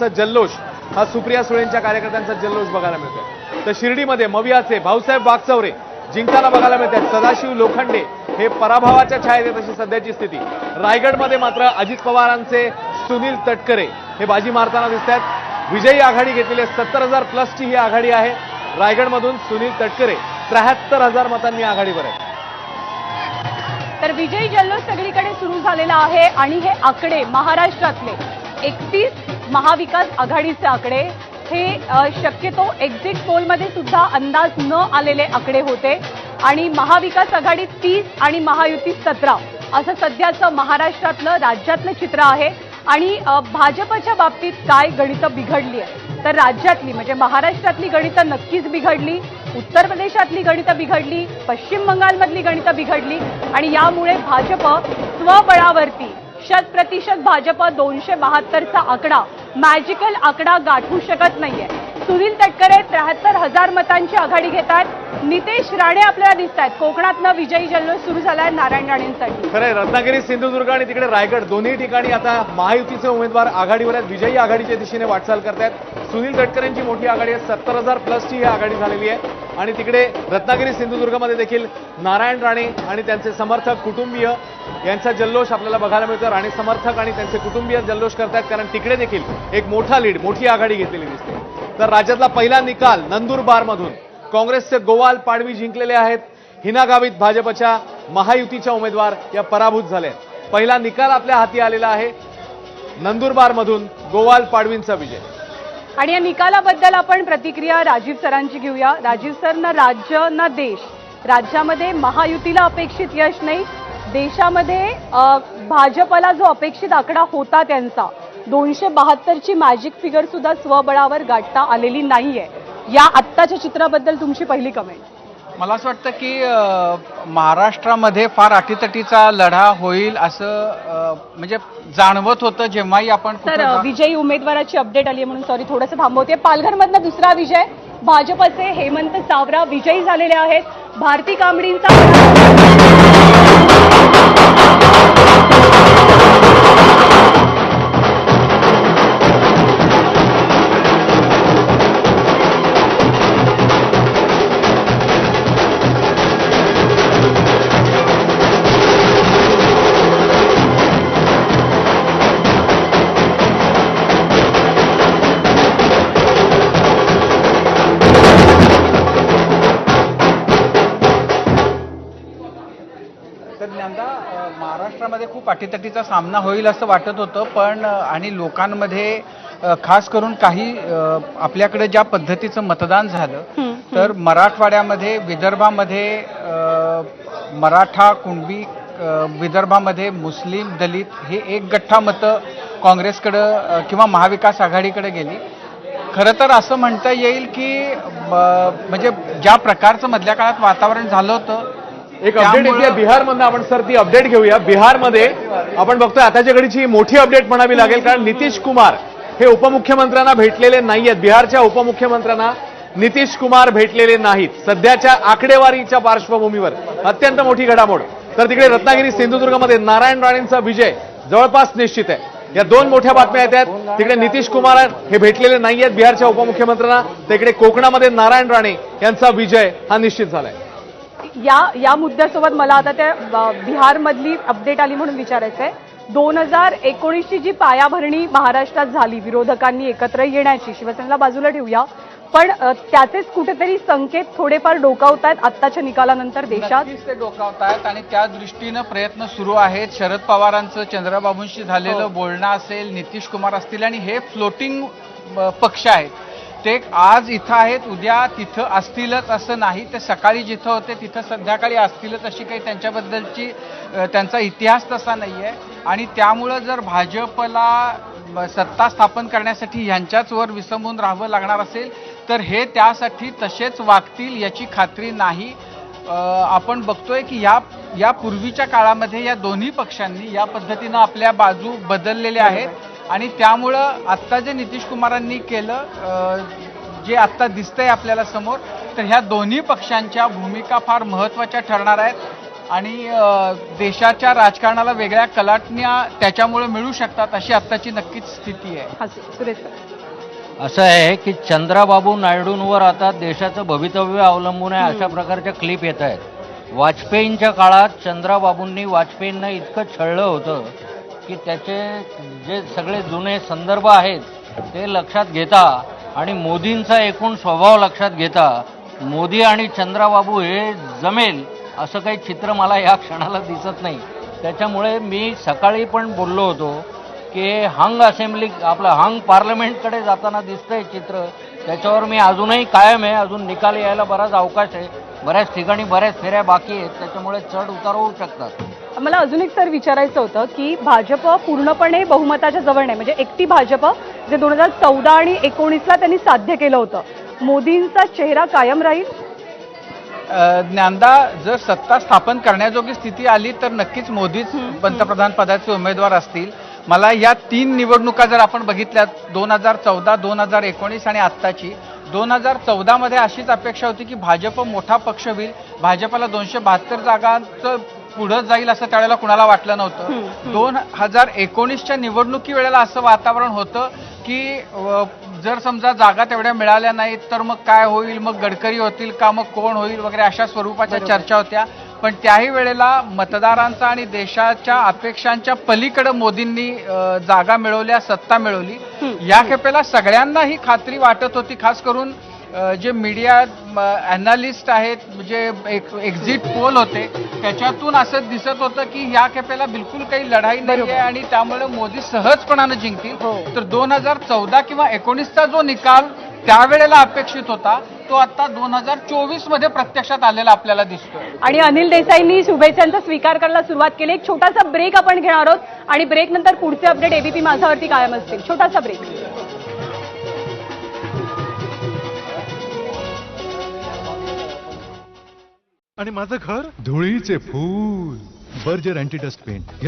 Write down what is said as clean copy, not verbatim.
कार्यकर्त्यांचा जल्लोष हा सुप्रिया सुळेंच्या कार्यकर्त्यांचा जल्लोष बघायला मिळतोय। तर शिर्डीमध्ये मवियाचे भाऊसाहेब वागचौरे जिंकताना बघायला मिळतात। सदाशिव लोखंडे हे पराभवाच्या छायेत आहेत अशी सध्याची स्थिती। रायगडमध्ये मात्र अजित पवारांचे सुनील तटकरे हे बाजी मारताना दिसतात। विजयी आघाडी घेतलेली 70,000 प्लसची ही आघाडी आहे। रायगडमधून सुनील तटकरे 73,000 मतांनी आघाडीवर आहेत। तर विजयी जल्लोष सगळीकडे सुरू झालेला आहे आणि हे आकडे महाराष्ट्रातले 31 महाविकास आघाडीचे आकडे हे शक्यतो एक्झिट पोलमध्ये सुद्धा अंदाज न आलेले आकडे होते आणि महाविकास आघाडी 30 आणि महायुती 17 असं सध्याचं महाराष्ट्रातलं राज्यातलं चित्र आहे। आणि भाजपच्या बाबतीत काय गणितं बिघडली आहे तर राज्यातली म्हणजे महाराष्ट्रातली गणितं नक्कीच बिघडली, उत्तर प्रदेशातली गणितं बिघडली, पश्चिम बंगालमधली गणितं बिघडली आणि यामुळे भाजप स्वबळावरती 100% भाजप 272चा आकडा मॅजिकल आकडा गाठू शकत नाहीये। सुनील तटकरे 73,000 मतांची आघाडी घेतात। नितेश राणे आपल्याला दिसत आहेत। कोकणातनं विजयी जल्लोष सुरू झालाय नारायण राणेंसाठी। खरंय, रत्नागिरी सिंधुदुर्ग आणि तिकडे रायगड दोन्ही ठिकाणी आता महायुतीचे उमेदवार आघाडीवर आहेत, विजयी आघाडीच्या दिशेने वाटचाल करतायत। सुनील तटकरेंची मोठी आघाडी आहे, 70,000 प्लसची ही आघाडी झालेली आहे आणि तिकडे रत्नागिरी सिंधुदुर्गमध्ये देखील नारायण राणे आणि त्यांचे समर्थक कुटुंबीय यांचा जल्लोष आपल्याला बघायला मिळतो। राणे समर्थक आणि त्यांचे कुटुंबीय जल्लोष करतायत कारण तिकडे देखील एक मोठा लीड, मोठी आघाडी घेतलेली दिसते। तर राज्यातला पहिला निकाल नंदुरबारमधून काँग्रेसचे गोवाल पाडवी जिंकलेले आहेत। हिना गावित भाजपच्या महायुतीच्या उमेदवार या पराभूत झाल्या। पहिला निकाल आपल्या हाती आलेला आहे, नंदुरबारमधून गोवाल पाडवींचा विजय। आणि या निकालाबद्दल आपण प्रतिक्रिया राजीव सरांची घेऊया। राजीव सर, ना राज्य ना देश, राज्यामध्ये महायुतीला अपेक्षित यश नाही, देशामध्ये भाजपला जो अपेक्षित आकडा होता त्यांचा 272ची मॅजिक फिगर सुद्धा स्वबळावर गाठता आलेली नाहीये। या आत्ताच्या चित्राबद्दल तुमची पहिली कमेंट? मला असं वाटतं की महाराष्ट्रामध्ये फार अटीतटीचा लढा होईल असं म्हणजे जाणवत होतं जेव्हाही आपण तर विजयी उमेदवाराची अपडेट आली म्हणून सॉरी थोडंसं थांबवते। पालघरमधला दुसरा विजय, भाजपचे हेमंत सावरा विजयी झालेले आहेत। भारती कांबळींचा महाराष्ट्रामध्ये खूप अटीतटीचा सामना होईल असं वाटत होतं, पण आणि लोकांमध्ये खास करून काही आपल्याकडे ज्या पद्धतीचं मतदान झालं तर मराठवाड्यामध्ये, विदर्भामध्ये मराठा कुणबी, विदर्भामध्ये मुस्लिम दलित हे एक गठ्ठा मतं काँग्रेसकडं किंवा महाविकास आघाडीकडे गेली। खरं तर असं म्हणता येईल की म्हणजे ज्या प्रकारचं मधल्या काळात वातावरण झालं होतं, एक अपडेट येते बिहारमधनं, आपण सर ती अपडेट घेऊया। बिहारमध्ये आपण बघतोय आताच्या घडीची मोठी अपडेट म्हणावी लागेल कारण नितीश कुमार हे उपमुख्यमंत्र्यांना भेटलेले नाहीयेत। बिहारच्या उपमुख्यमंत्र्यांना नितीश कुमार भेटलेले नाहीत सध्याच्या आकडेवारीच्या पार्श्वभूमीवर, अत्यंत मोठी घडामोड। तर तिकडे रत्नागिरी सिंधुदुर्गमध्ये नारायण राणेंचा विजय जवळपास निश्चित आहे। या दोन मोठ्या बातम्या येतात, तिकडे नितीश कुमार हे भेटलेले नाहीयेत बिहारच्या उपमुख्यमंत्र्यांना, तिकडे कोकणामध्ये नारायण राणे यांचा विजय हा निश्चित झालाय। या मुद्द्यासोबत मला आता त्या बिहारमधली अपडेट आली म्हणून विचारायचंय। 2019ची जी पायाभरणी महाराष्ट्रात झाली विरोधकांनी एकत्र येण्याची, शिवसेनेला बाजूला ठेवूया, पण त्याचेच कुठेतरी संकेत थोडेफार डोकावतायत आत्ताच्या निकालानंतर देशात। ते डोकावतायत आणि त्या दृष्टीनं प्रयत्न सुरू आहेत। शरद पवारांचं चंद्रबाबूंशी झालेलं बोलणं असेल, नितीश कुमार असतील आणि हे फ्लोटिंग पक्ष आहेत, ते आज इथं आहेत, उद्या तिथं असतीलच असं नाही, ते सकाळी जिथं होते तिथं संध्याकाळी असतीलच अशी काही त्यांच्याबद्दलची त्यांचा इतिहास तसा नाही आहे। आणि त्यामुळं जर भाजपला सत्ता स्थापन करण्यासाठी ह्यांच्याच वर विसंबून राहावं लागणार असेल तर हे त्यासाठी तसेच वागतील याची खात्री नाही। आपण बघतोय की या पूर्वीच्या काळामध्ये या दोन्ही पक्षांनी या पद्धतीनं आपल्या बाजू बदललेल्या आहेत आणि त्यामुळं आत्ता जे नितीश कुमारांनी केलं, जे आत्ता दिसतंय आपल्याला समोर, तर ह्या दोन्ही पक्षांच्या भूमिका फार महत्त्वाच्या ठरणार आहेत। आणि देशाच्या राजकारणाला वेगळ्या कलाटण्या त्याच्यामुळे मिळू शकतात, अशी आत्ताची नक्कीच स्थिती आहे. हा, सुरेश सर. असं आहे की चंद्राबाबू नायडूंवर आता देशाचं भवितव्य अवलंबून आहे, अशा प्रकारच्या क्लिप येत आहेत. वाजपेयींच्या काळात चंद्राबाबूंनी वाजपेयींना इतकं छळलं होतं की त्याचे जे सगळे जुने संदर्भ आहेत ते लक्षात घेता आणि मोदींचा एकूण स्वभाव लक्षात घेता मोदी आणि चंद्राबाबू हे जमेल असं काही चित्र मला या क्षणाला दिसत नाही. त्याच्यामुळे मी सकाळी पण बोललो होतो की हंग असेंब्ली आपलं हंग पार्लमेंटकडे जाताना दिसतंय चित्र, त्याच्यावर मी अजूनही कायम आहे. अजून निकाल यायला बराच अवकाश आहे, बऱ्याच ठिकाणी बऱ्याच फेऱ्या बाकी आहेत, त्याच्यामुळे चढ उतार होऊ शकतात. मला अजून एक सर विचारायचं होतं की भाजप पूर्णपणे बहुमताच्या जवळ नाही, म्हणजे एकटी भाजप जे 2014 आणि 19ला त्यांनी साध्य केलं होतं, मोदींचा चेहरा कायम राहील. ज्ञानदा, जर सत्ता स्थापन करण्याजोगी स्थिती आली तर नक्कीच मोदीच पंतप्रधान पदाचे उमेदवार असतील. मला या 3 निवडणुका जर आपण बघितल्या, 2014, 2019 आणि आत्ताची, 2014 मध्ये अशीच अपेक्षा होती की भाजप मोठा पक्ष होईल, भाजपला 272 जागांचं पुढं जाईल असं त्यावेळेला कुणाला वाटलं नव्हतं. 2019च्या निवडणुकी वेळेला असं वातावरण होतं की जर समजा जागा तेवढ्या मिळाल्या नाहीत तर मग काय होईल, मग गडकरी होतील का, मग कोण होईल वगैरे अशा स्वरूपाच्या चर्चा होत्या. पण त्याही वेळेला मतदारांचा आणि देशाच्या अपेक्षांच्या पलीकडे मोदींनी जागा मिळवल्या, सत्ता मिळवली. या खेपेला सगळ्यांना ही खात्री वाटत होती, खास करून जे मीडिया अॅनालिस्ट आहेत, जे एक्झिट पोल होते त्याच्यातून असं दिसत होतं की या खेपेला बिलकुल काही लढाई नाही आहे आणि त्यामुळे मोदी सहजपणानं जिंकतील. तर 2014 किंवा 19चा जो निकाल त्यावेळेला अपेक्षित होता तो आता 2024 मध्ये प्रत्यक्षात आलेला आपल्याला दिसतोय. आणि अनिल देसाईंनी शुभेच्छांचा स्वीकार करायला सुरुवात केली. एक छोटासा ब्रेक आपण घेणार आहोत आणि ब्रेक नंतर पुढचे अपडेट एबीपी माझावरती कायम असतील. छोटासा ब्रेक. आणि माझं घर धुळीचे फूल, बर्जर अँटी डस्ट पेंट